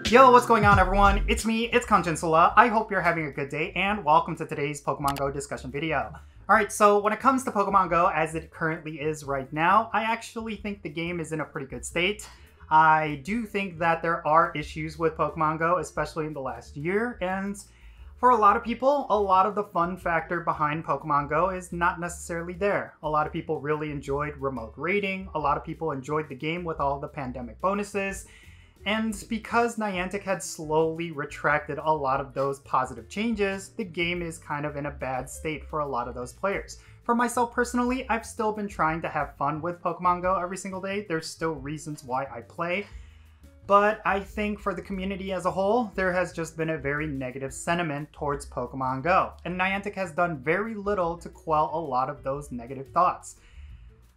Yo, what's going on everyone? It's me, it's Jinsula. I hope you're having a good day and welcome to today's Pokemon Go discussion video. Alright, so when it comes to Pokemon Go as it currently is right now, I actually think the game is in a pretty good state. I do think that there are issues with Pokemon Go, especially in the last year, and for a lot of people, a lot of the fun factor behind Pokemon Go is not necessarily there. A lot of people really enjoyed remote raiding, a lot of people enjoyed the game with all the pandemic bonuses, and because Niantic had slowly retracted a lot of those positive changes, the game is kind of in a bad state for a lot of those players. For myself personally, I've still been trying to have fun with Pokemon Go every single day. There's still reasons why I play. But I think for the community as a whole, there has just been a very negative sentiment towards Pokemon Go. And Niantic has done very little to quell a lot of those negative thoughts.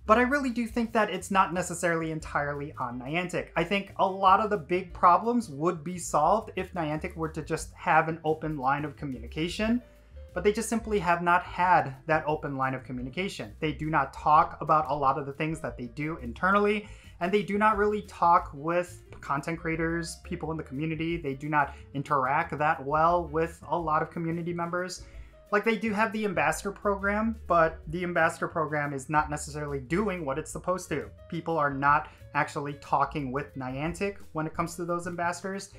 But I really do think that it's not necessarily entirely on Niantic. I think a lot of the big problems would be solved if Niantic were to just have an open line of communication. But they just simply have not had that open line of communication. They do not talk about a lot of the things that they do internally, and they do not really talk with content creators, people in the community. They do not interact that well with a lot of community members. Like, they do have the ambassador program, but the ambassador program is not necessarily doing what it's supposed to. People are not actually talking with Niantic when it comes to those ambassadors.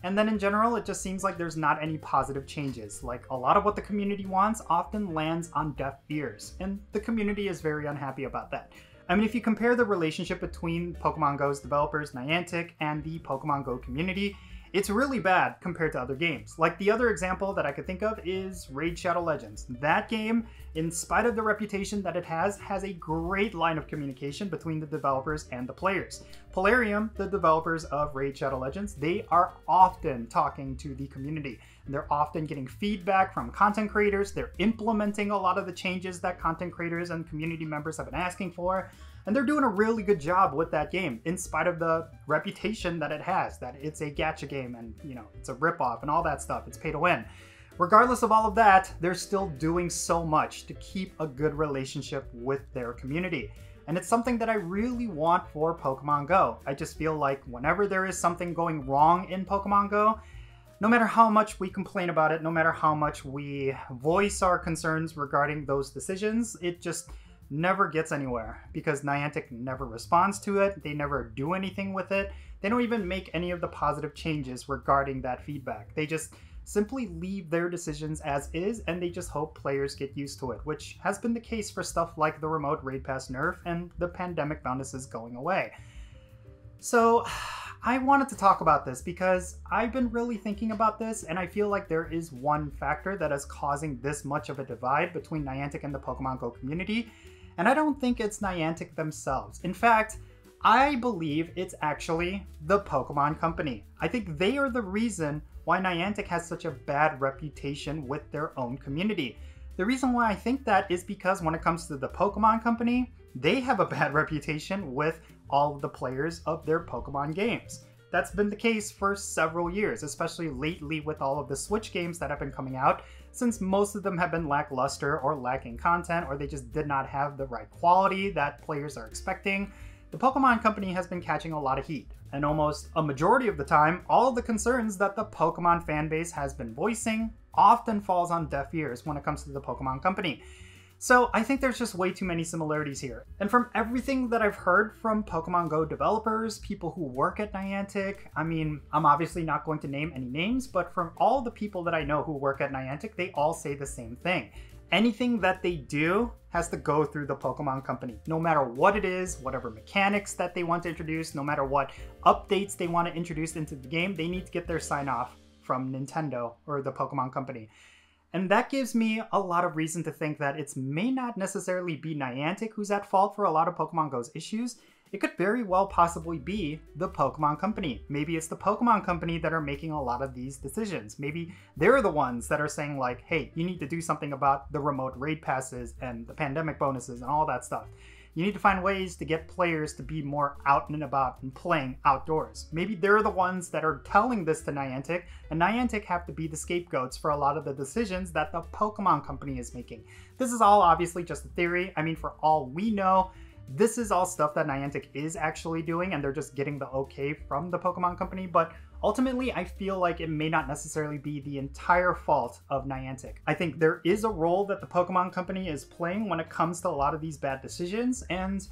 And then in general, it just seems like there's not any positive changes. Like, a lot of what the community wants often lands on deaf ears, and the community is very unhappy about that. I mean, if you compare the relationship between Pokemon Go's developers, Niantic, and the Pokemon Go community, it's really bad compared to other games. Like, the other example that I could think of is Raid Shadow Legends. That game, in spite of the reputation that it has a great line of communication between the developers and the players. Polarium, the developers of Raid Shadow Legends, they are often talking to the community. They're often getting feedback from content creators. They're implementing a lot of the changes that content creators and community members have been asking for. And they're doing a really good job with that game, in spite of the reputation that it has, that it's a gacha game and, you know, it's a ripoff and all that stuff. It's pay to win. Regardless of all of that, they're still doing so much to keep a good relationship with their community. And it's something that I really want for Pokemon Go. I just feel like whenever there is something going wrong in Pokemon Go, no matter how much we complain about it, no matter how much we voice our concerns regarding those decisions, it just never gets anywhere because Niantic never responds to it. They never do anything with it. They don't even make any of the positive changes regarding that feedback. They just simply leave their decisions as is, and they just hope players get used to it, which has been the case for stuff like the remote raid pass nerf and the pandemic bonuses going away. So I wanted to talk about this because I've been really thinking about this, and I feel like there is one factor that is causing this much of a divide between Niantic and the Pokemon Go community. And I don't think it's Niantic themselves. In fact, I believe it's actually the Pokemon Company. I think they are the reason why Niantic has such a bad reputation with their own community. The reason why I think that is because when it comes to the Pokemon Company, they have a bad reputation with all of the players of their Pokemon games. That's been the case for several years, especially lately with all of the Switch games that have been coming out, since most of them have been lackluster or lacking content, or they just did not have the right quality that players are expecting. The Pokemon Company has been catching a lot of heat, and almost a majority of the time, all of the concerns that the Pokemon fanbase has been voicing often falls on deaf ears when it comes to the Pokemon Company. So I think there's just way too many similarities here. And from everything that I've heard from Pokemon Go developers, people who work at Niantic, I mean, I'm obviously not going to name any names, but from all the people that I know who work at Niantic, they all say the same thing. Anything that they do has to go through the Pokemon Company. No matter what it is, whatever mechanics that they want to introduce, no matter what updates they want to introduce into the game, they need to get their sign off from Nintendo or the Pokemon Company. And that gives me a lot of reason to think that it may not necessarily be Niantic who's at fault for a lot of Pokemon Go's issues. It could very well possibly be the Pokemon Company. Maybe it's the Pokemon Company that are making a lot of these decisions. Maybe they're the ones that are saying like, hey, you need to do something about the remote raid passes and the pandemic bonuses and all that stuff. You need to find ways to get players to be more out and about and playing outdoors. Maybe they're the ones that are telling this to Niantic, and Niantic have to be the scapegoats for a lot of the decisions that the Pokemon Company is making. This is all obviously just a theory. I mean, for all we know, this is all stuff that Niantic is actually doing, and they're just getting the okay from the Pokemon Company, but ultimately, I feel like it may not necessarily be the entire fault of Niantic. I think there is a role that the Pokemon Company is playing when it comes to a lot of these bad decisions, and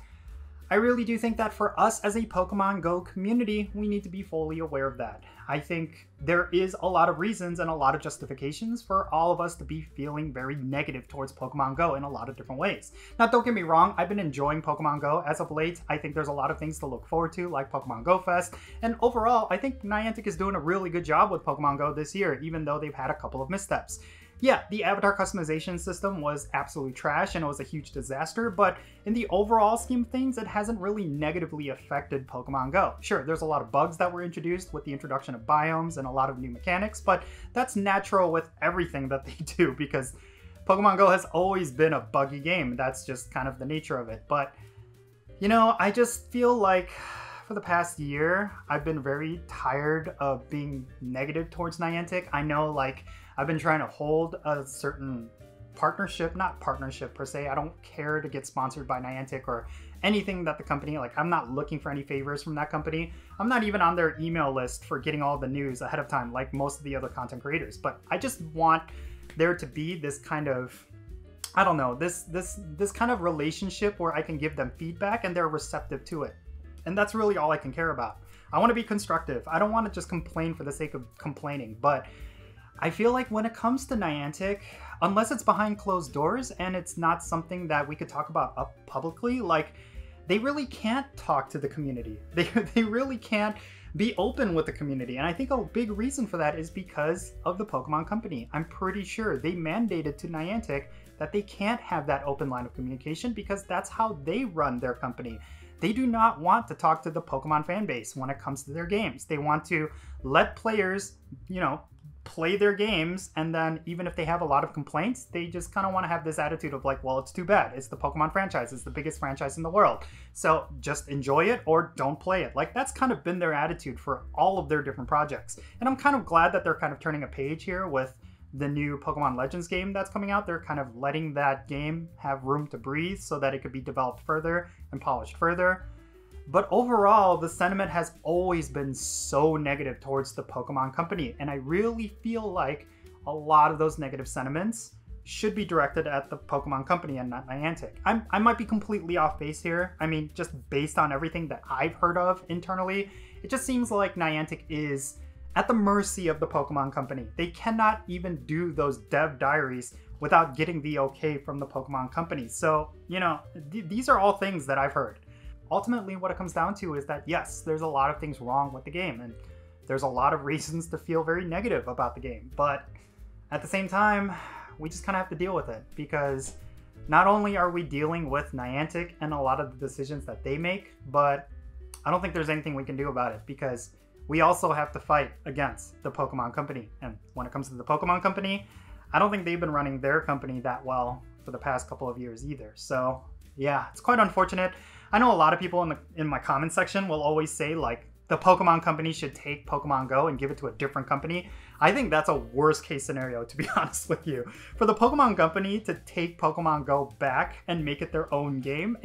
I really do think that for us as a Pokemon Go community, we need to be fully aware of that. I think there is a lot of reasons and a lot of justifications for all of us to be feeling very negative towards Pokemon Go in a lot of different ways. Now, don't get me wrong, I've been enjoying Pokemon Go as of late. I think there's a lot of things to look forward to, like Pokemon Go Fest, and overall, I think Niantic is doing a really good job with Pokemon Go this year, even though they've had a couple of missteps. Yeah, the avatar customization system was absolutely trash and it was a huge disaster, but in the overall scheme of things, it hasn't really negatively affected Pokemon Go. Sure, there's a lot of bugs that were introduced with the introduction of biomes and a lot of new mechanics, but that's natural with everything that they do because Pokemon Go has always been a buggy game. That's just kind of the nature of it. But, you know, I just feel like for the past year, I've been very tired of being negative towards Niantic. I know, like, I've been trying to hold a certain partnership, not partnership per se. I don't care to get sponsored by Niantic or anything that the company, like I'm not looking for any favors from that company. I'm not even on their email list for getting all the news ahead of time like most of the other content creators, but I just want there to be this kind of, I don't know, this kind of relationship where I can give them feedback and they're receptive to it. And that's really all I can care about. I want to be constructive. I don't want to just complain for the sake of complaining, but I feel like when it comes to Niantic, unless it's behind closed doors and it's not something that we could talk about up publicly, like they really can't talk to the community. They really can't be open with the community. And I think a big reason for that is because of the Pokemon Company. I'm pretty sure they mandated to Niantic that they can't have that open line of communication because that's how they run their company. They do not want to talk to the Pokemon fan base when it comes to their games. They want to let players, you know, play their games, and then even if they have a lot of complaints, they just kind of want to have this attitude of like, well, it's too bad. It's the Pokemon franchise. It's the biggest franchise in the world. So just enjoy it or don't play it. Like that's kind of been their attitude for all of their different projects. And I'm kind of glad that they're kind of turning a page here with the new Pokemon Legends game that's coming out. They're kind of letting that game have room to breathe so that it could be developed further and polished further. But overall, the sentiment has always been so negative towards the Pokemon Company, and I really feel like a lot of those negative sentiments should be directed at the Pokemon Company and not Niantic. I might be completely off base here. I mean, just based on everything that I've heard of internally, it just seems like Niantic is at the mercy of the Pokemon Company. They cannot even do those dev diaries without getting the okay from the Pokemon Company. So, you know, these are all things that I've heard. Ultimately, what it comes down to is that, yes, there's a lot of things wrong with the game, and there's a lot of reasons to feel very negative about the game. But at the same time, we just kind of have to deal with it, because not only are we dealing with Niantic and a lot of the decisions that they make, but I don't think there's anything we can do about it, because we also have to fight against the Pokemon Company. And when it comes to the Pokemon Company, I don't think they've been running their company that well for the past couple of years either. So yeah, it's quite unfortunate. I know a lot of people in my comment section will always say like the Pokemon Company should take Pokemon Go and give it to a different company. I think that's a worst case scenario, to be honest with you. For the Pokemon Company to take Pokemon Go back and make it their own game,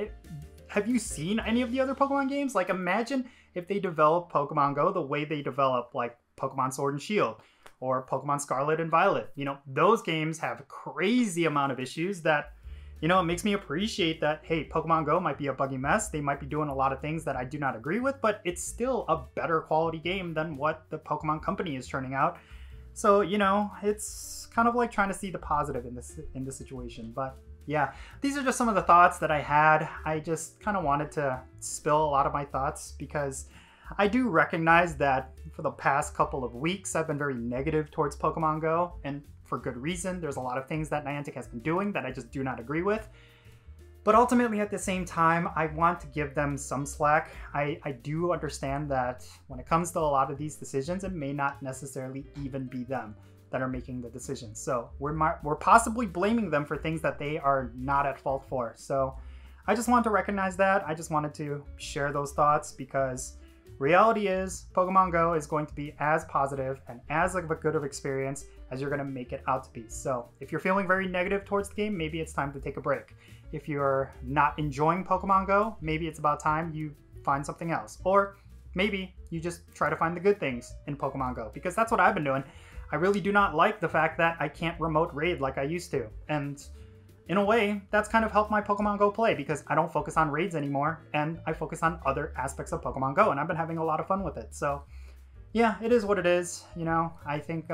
have you seen any of the other Pokemon games? Like imagine if they develop Pokemon Go the way they develop like Pokemon Sword and Shield or Pokemon Scarlet and Violet. You know, those games have a crazy amount of issues that, you know, it makes me appreciate that, hey, Pokemon Go might be a buggy mess. They might be doing a lot of things that I do not agree with, but it's still a better quality game than what the Pokemon Company is turning out. So, you know, it's kind of like trying to see the positive in this situation. But yeah, these are just some of the thoughts that I had. I just kind of wanted to spill a lot of my thoughts because I do recognize that for the past couple of weeks, I've been very negative towards Pokemon Go, and for good reason. There's a lot of things that Niantic has been doing that I just do not agree with. But ultimately, at the same time, I want to give them some slack. I do understand that when it comes to a lot of these decisions, it may not necessarily even be them that are making the decisions. So we're possibly blaming them for things that they are not at fault for. So I just want to recognize that. I just wanted to share those thoughts because reality is Pokemon Go is going to be as positive and as of a good of experience as you're going to make it out to be. So if you're feeling very negative towards the game, maybe it's time to take a break. if you're not enjoying Pokemon Go, maybe it's about time you find something else. Or maybe you just try to find the good things in Pokemon Go, because that's what I've been doing. I really do not like the fact that I can't remote raid like I used to. And in a way, that's kind of helped my Pokemon Go play, because I don't focus on raids anymore, and I focus on other aspects of Pokemon Go, and I've been having a lot of fun with it. So yeah, it is what it is. You know, I think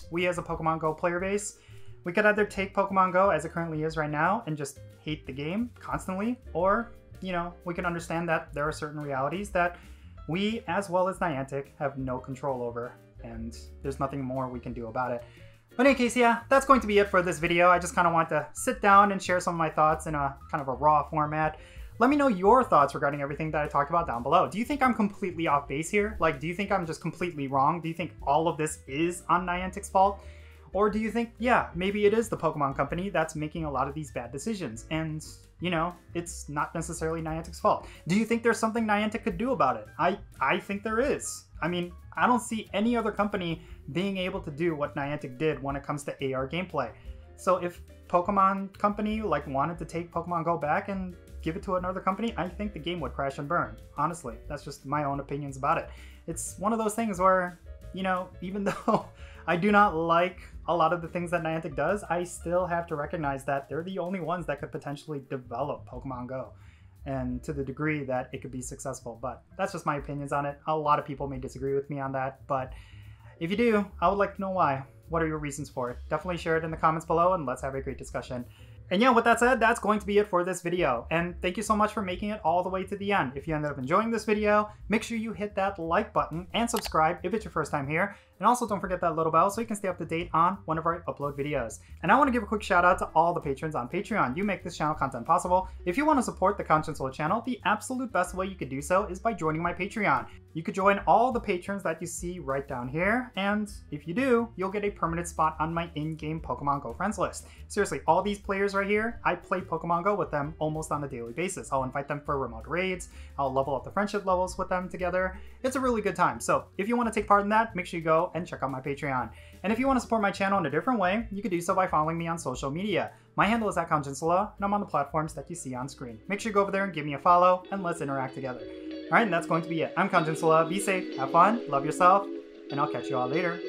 we as a Pokemon Go player base, we could either take Pokemon Go as it currently is right now and just hate the game constantly, or, you know, we can understand that there are certain realities that we, as well as Niantic, have no control over, and there's nothing more we can do about it. But in any case, yeah, that's going to be it for this video. I just kind of want to sit down and share some of my thoughts in a kind of a raw format. Let me know your thoughts regarding everything that I talked about down below. Do you think I'm completely off base here? Like, do you think I'm just completely wrong? Do you think all of this is on Niantic's fault? Or do you think, yeah, maybe it is the Pokemon Company that's making a lot of these bad decisions, and, you know, it's not necessarily Niantic's fault? Do you think there's something Niantic could do about it? I think there is. I mean, I don't see any other company being able to do what Niantic did when it comes to AR gameplay. So if Pokemon Company wanted to take Pokemon Go back and give it to another company, I think the game would crash and burn. Honestly, that's just my own opinions about it. It's one of those things where, you know, even though I do not like a lot of the things that Niantic does, I still have to recognize that they're the only ones that could potentially develop Pokemon Go, and to the degree that it could be successful. But that's just my opinions on it. A lot of people may disagree with me on that, but if you do, I would like to know why. What are your reasons for it? Definitely share it in the comments below, and let's have a great discussion. And yeah, with that said, that's going to be it for this video. And thank you so much for making it all the way to the end. If you ended up enjoying this video, make sure you hit that like button and subscribe if it's your first time here. And also don't forget that little bell so you can stay up to date on whenever I upload videos. And I want to give a quick shout out to all the patrons on Patreon. You make this channel content possible. If you want to support the Jinsula channel, the absolute best way you could do so is by joining my Patreon. You could join all the patrons that you see right down here, and if you do, you'll get a permanent spot on my in-game Pokemon Go friends list. Seriously, all these players right here, I play Pokemon Go with them almost on a daily basis. I'll invite them for remote raids, I'll level up the friendship levels with them together. It's a really good time. So if you want to take part in that, make sure you go and check out my Patreon. And if you want to support my channel in a different way, you can do so by following me on social media. My handle is @Jinsula, and I'm on the platforms that you see on screen. Make sure you go over there and give me a follow, and let's interact together. Alright, and that's going to be it. I'm Jinsula. Be safe, have fun, love yourself, and I'll catch you all later.